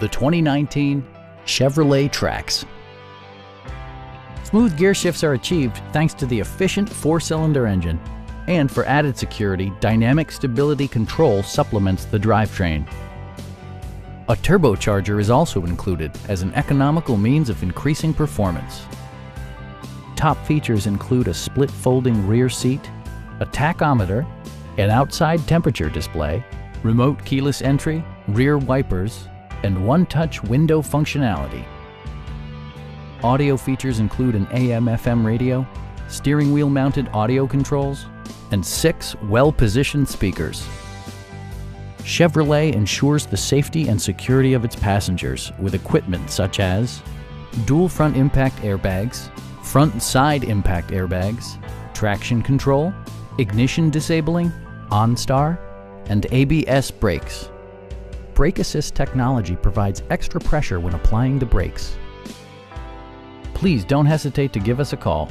the 2019 Chevrolet Trax. Smooth gear shifts are achieved thanks to the efficient 4-cylinder engine, and for added security, dynamic stability control supplements the drivetrain. A turbocharger is also included as an economical means of increasing performance. Top features include a split folding rear seat, a tachometer, an outside temperature display, remote keyless entry, rear wipers, and one-touch window functionality. Audio features include an AM/FM radio, steering wheel mounted audio controls, and 6 well-positioned speakers. Chevrolet ensures the safety and security of its passengers with equipment such as dual front impact airbags, front and side impact airbags, traction control, ignition disabling, OnStar, and ABS brakes. Brake Assist technology provides extra pressure when applying the brakes. Please don't hesitate to give us a call.